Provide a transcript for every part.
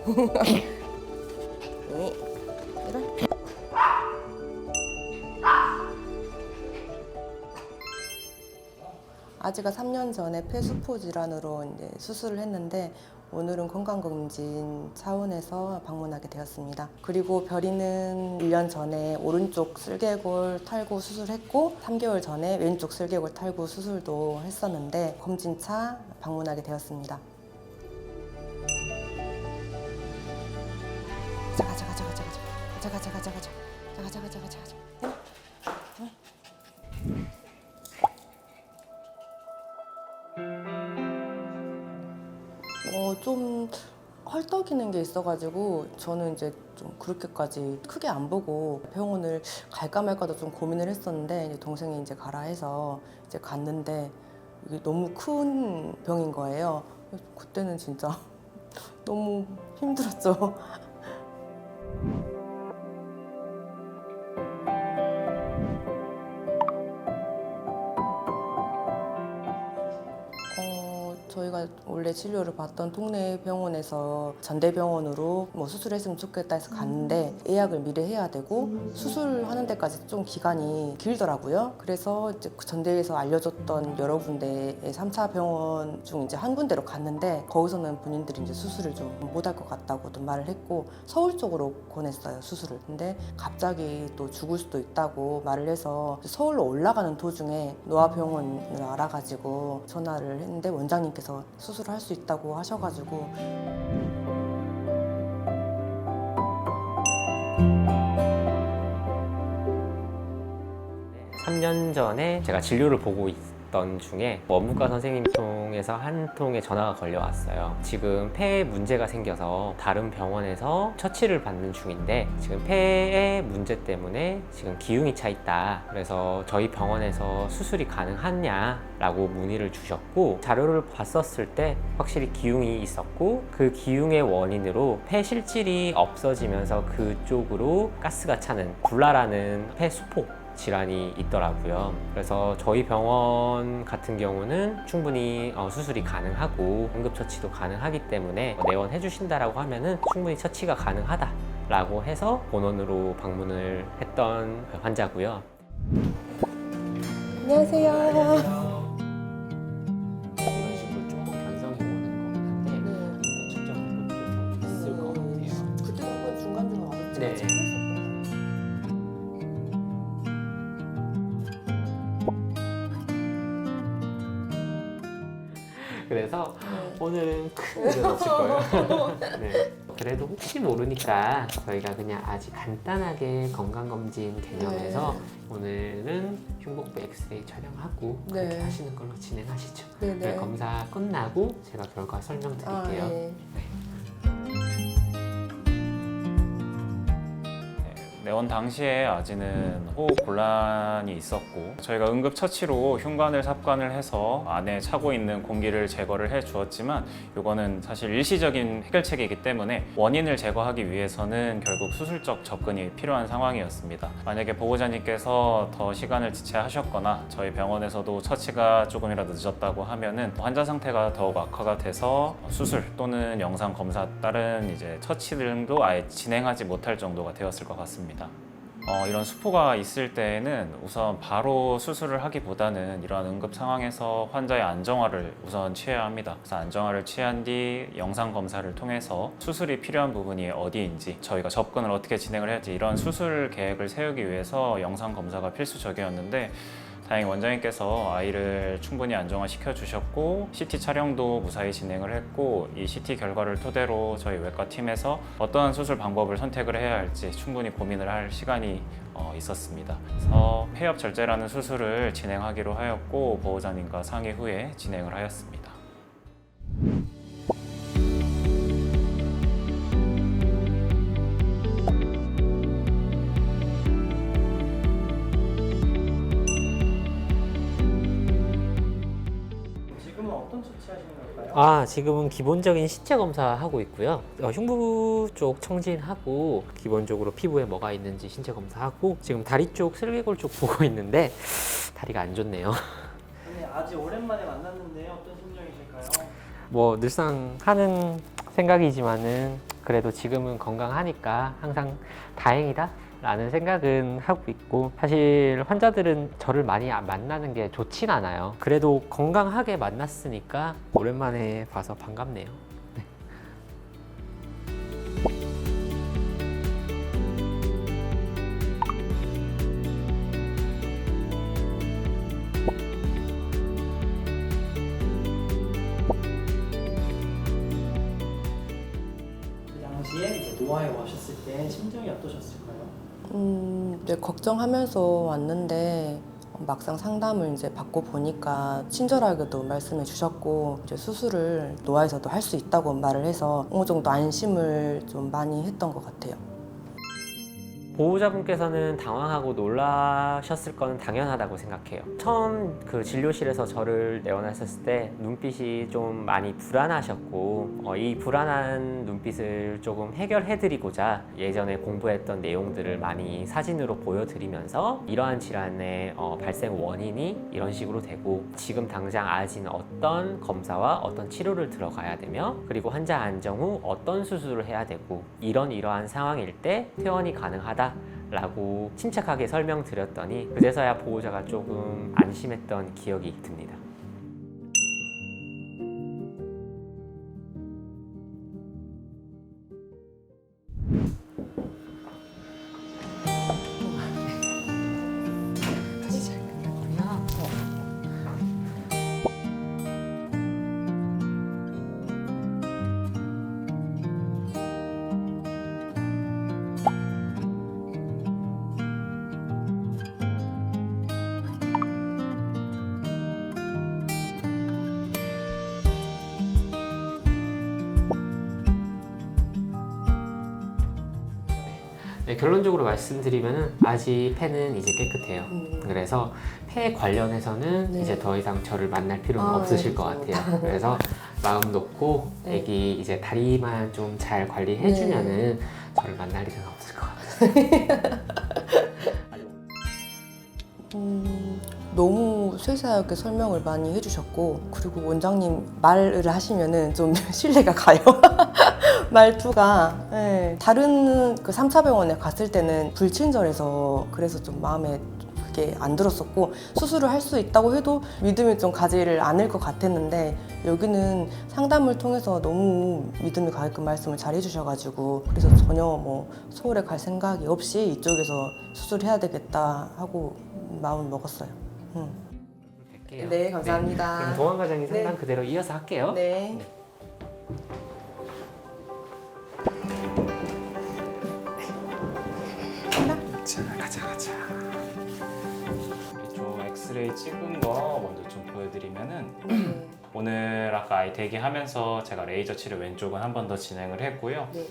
네. 이런. 아지가 3년 전에 폐수포 질환으로 이제 수술을 했는데 오늘은 건강검진 차원에서 방문하게 되었습니다. 그리고 별이는 1년 전에 오른쪽 슬개골 탈구 수술했고 3개월 전에 왼쪽 슬개골 탈구 수술도 했었는데 검진차 방문하게 되었습니다. 좀 헐떡이는 게 있어가지고 저는 이제 좀 그렇게까지 크게 안 보고 병원을 갈까 말까도 좀 고민을 했었는데 이제 동생이 이제 가라 해서 이제 갔는데 이게 너무 큰 병인 거예요. 그때는 진짜 너무 힘들었죠. 저희가 원래 진료를 받던 동네 병원에서 전대병원으로 뭐 수술했으면 좋겠다 해서 갔는데 예약을 미리 해야 되고 수술하는 데까지 좀 기간이 길더라고요. 그래서 이제 그 전대에서 알려줬던 여러 군데의 3차 병원 중 이제 한 군데로 갔는데 거기서는 본인들이 이제 수술을 좀 못할 것 같다고도 말을 했고 서울 쪽으로 보냈어요, 수술을. 근데 갑자기 또 죽을 수도 있다고 말을 해서 서울로 올라가는 도중에 노아병원을 알아가지고 전화를 했는데 원장님께서 수술을 할 수 있다고 하셔가지고 3년 전에 제가 진료를 보고 있던 중에 원무과 선생님 통해서 한 통의 전화가 걸려왔어요. 지금 폐에 문제가 생겨서 다른 병원에서 처치를 받는 중인데 지금 폐의 문제 때문에 지금 기흉이 차 있다. 그래서 저희 병원에서 수술이 가능하냐 라고 문의를 주셨고 자료를 봤었을 때 확실히 기흉이 있었고 그 기흉의 원인으로 폐 실질이 없어지면서 그쪽으로 가스가 차는 굴라라는 폐수포 질환이 있더라고요. 그래서 저희 병원 같은 경우는 충분히 수술이 가능하고 응급처치도 가능하기 때문에 내원해 주신다라고 하면은 충분히 처치가 가능하다라고 해서 본원으로 방문을 했던 환자고요. 안녕하세요. 이런 식으로 조금 변성이 오는 거긴 한데 더 측정할 것도 좀 있을 것 같아요. 그때 한번 중간중간 와서 제가 네. 체크했었거든요. 그래서 오늘은 큰 문제는 없을 거예요. 네. 그래도 혹시 모르니까 저희가 그냥 아직 간단하게 건강검진 개념에서 오늘은 흉복부 엑스레이 촬영하고 그렇게 네. 하시는 걸로 진행하시죠. 네네. 네, 검사 끝나고 제가 결과 설명드릴게요. 네. 내원 당시에 아지는 호흡 곤란이 있었고 저희가 응급처치로 흉관을 삽관을 해서 안에 차고 있는 공기를 제거를 해 주었지만 이거는 사실 일시적인 해결책이기 때문에 원인을 제거하기 위해서는 결국 수술적 접근이 필요한 상황이었습니다. 만약에 보호자님께서 더 시간을 지체하셨거나 저희 병원에서도 처치가 조금이라도 늦었다고 하면은 환자 상태가 더욱 악화가 돼서 수술 또는 영상 검사 다른 이제 처치 등도 아예 진행하지 못할 정도가 되었을 것 같습니다. 이런 수포가 있을 때에는 우선 바로 수술을 하기보다는 이러한 응급 상황에서 환자의 안정화를 우선 취해야 합니다. 그래서 안정화를 취한 뒤 영상 검사를 통해서 수술이 필요한 부분이 어디인지 저희가 접근을 어떻게 진행을 해야지 이런 수술 계획을 세우기 위해서 영상 검사가 필수적이었는데 다행히 원장님께서 아이를 충분히 안정화시켜 주셨고 CT 촬영도 무사히 진행을 했고 이 CT 결과를 토대로 저희 외과팀에서 어떠한 수술 방법을 선택을 해야 할지 충분히 고민을 할 시간이 있었습니다. 그래서 폐엽 절제라는 수술을 진행하기로 하였고 보호자님과 상의 후에 진행을 하였습니다. 어떤 조치하시는 걸까요? 지금은 기본적인 신체 검사하고 있고요. 흉부 쪽 청진하고 기본적으로 피부에 뭐가 있는지 신체 검사하고 지금 다리 쪽 슬개골 쪽 보고 있는데 다리가 안 좋네요. 아니, 아직 오랜만에 만났는데 어떤 심정이실까요? 뭐 늘상 하는 생각이지만은 그래도 지금은 건강하니까 항상 다행이다 라는 생각은 하고 있고, 사실 환자들은 저를 많이 만나는 게 좋진 않아요. 그래도 건강하게 만났으니까 오랜만에 봐서 반갑네요. 그 당시에 이제 노아에 오셨을 때 심정이 어떠셨을까요? 네, 걱정하면서 왔는데 막상 상담을 이제 받고 보니까 친절하게도 말씀해 주셨고, 이제 수술을 노아에서도 할 수 있다고 말을 해서 어느 정도 안심을 좀 많이 했던 것 같아요. 보호자분께서는 당황하고 놀라셨을 거는 당연하다고 생각해요. 처음 그 진료실에서 저를 내원하셨을 때 눈빛이 좀 많이 불안하셨고, 이 불안한 눈빛을 조금 해결해드리고자 예전에 공부했던 내용들을 많이 사진으로 보여드리면서 이러한 질환의 발생 원인이 이런 식으로 되고, 지금 당장 아지는 어떤 검사와 어떤 치료를 들어가야 되며, 그리고 환자 안정 후 어떤 수술을 해야 되고, 이러한 상황일 때 퇴원이 가능하다 라고 침착하게 설명드렸더니 그제서야 보호자가 조금 안심했던 기억이 듭니다. 네, 결론적으로 말씀드리면은 아직 폐는 이제 깨끗해요. 그래서 폐 관련해서는 네. 이제 더 이상 저를 만날 필요는 아, 없으실 네, 것 감사합니다. 같아요. 그래서 마음 놓고 네. 애기 이제 다리만 좀 잘 관리해주면은 저를 만날 일은 없을 것 같아요. 너무 세세하게 설명을 많이 해주셨고, 그리고 원장님 말을 하시면은 좀 신뢰가 가요. 말투가. 네. 다른 그 3차 병원에 갔을 때는 불친절해서 그래서 좀 마음에 그게 안 들었었고, 수술을 할 수 있다고 해도 믿음이 좀 가지를 않을 것 같았는데, 여기는 상담을 통해서 너무 믿음이 가게끔 말씀을 잘 해주셔가지고, 그래서 전혀 뭐 서울에 갈 생각이 없이 이쪽에서 수술해야 되겠다 하고 마음을 먹었어요. 뵐게요. 네, 감사합니다. 그럼 동안 과장님 상담 네. 그대로 이어서 할게요. 네. 자, 가자. 이쪽 엑스레이 찍은 거 먼저 좀 보여드리면은 오늘 아까 아이 대기하면서 제가 레이저 치료 왼쪽은 한 번 더 진행을 했고요. 네.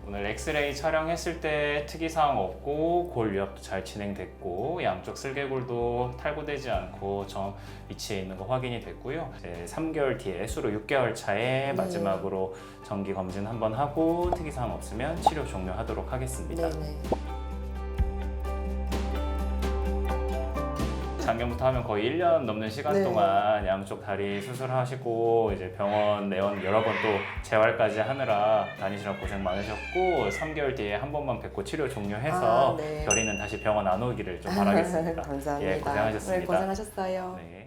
오늘 엑스레이 촬영했을 때 특이사항 없고 골 유압도 잘 진행됐고 양쪽 슬개골도 탈구되지 않고 정 위치에 있는 거 확인이 됐고요. 이제 3개월 뒤에 수로 6개월 차에 마지막으로 정기 검진 한번 하고 특이사항 없으면 치료 종료하도록 하겠습니다. 네네. 작년부터 하면 거의 1년 넘는 시간 네. 동안 양쪽 다리 수술하시고 이제 병원 내원 여러 번 또 재활까지 하느라 다니시라 고생 많으셨고 3개월 뒤에 한 번만 뵙고 치료 종료해서 네. 별이는 다시 병원 안 오기를 좀 바라겠습니다. 감사합니다. 예, 고생하셨습니다. 네, 고생하셨어요. 네.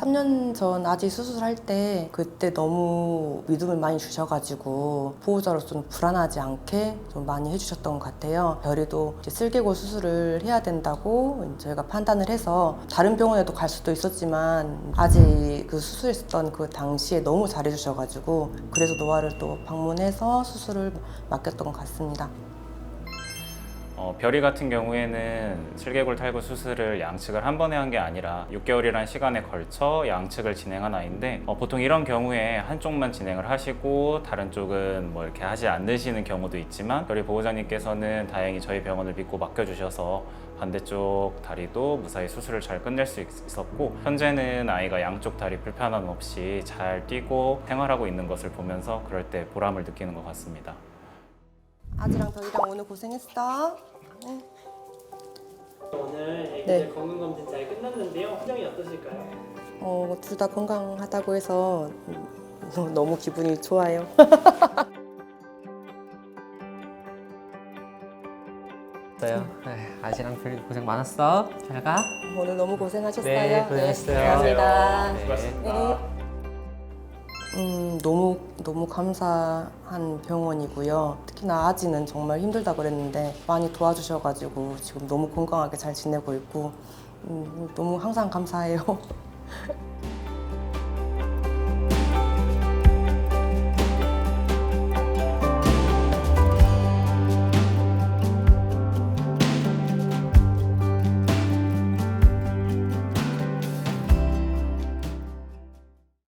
3년 전 아지 수술할 때 그때 너무 믿음을 많이 주셔가지고 보호자로서 좀 불안하지 않게 좀 많이 해주셨던 것 같아요. 별이도 이제 슬개골 수술을 해야 된다고 저희가 판단을 해서 다른 병원에도 갈 수도 있었지만 아직 그 수술했던 그 당시에 너무 잘해주셔가지고 그래서 노아를 또 방문해서 수술을 맡겼던 것 같습니다. 별이 같은 경우에는 슬개골 탈구 수술을 양측을 한 번에 한 게 아니라 6개월이라는 시간에 걸쳐 양측을 진행한 아이인데 보통 이런 경우에 한쪽만 진행을 하시고 다른 쪽은 뭐 이렇게 하지 않으시는 경우도 있지만 별이 보호자님께서는 다행히 저희 병원을 믿고 맡겨주셔서 반대쪽 다리도 무사히 수술을 잘 끝낼 수 있었고 현재는 아이가 양쪽 다리 불편함 없이 잘 뛰고 생활하고 있는 것을 보면서 그럴 때 보람을 느끼는 것 같습니다. 아지랑 별이랑 오늘 고생했어. 오늘 네. 애기들 건강 검진 잘 끝났는데요. 표정이 어떠실까요? 둘 다 건강하다고 해서 너무 기분이 좋아요. 아지랑 별이 고생 많았어. 잘 가. 오늘 너무 고생하셨어요. 네, 고생하셨어요. 감사합니다. 네, 수고하셨습니다. 너무 감사한 병원이고요. 특히나 아지는 정말 힘들다 그랬는데 많이 도와주셔가지고 지금 너무 건강하게 잘 지내고 있고 너무 항상 감사해요.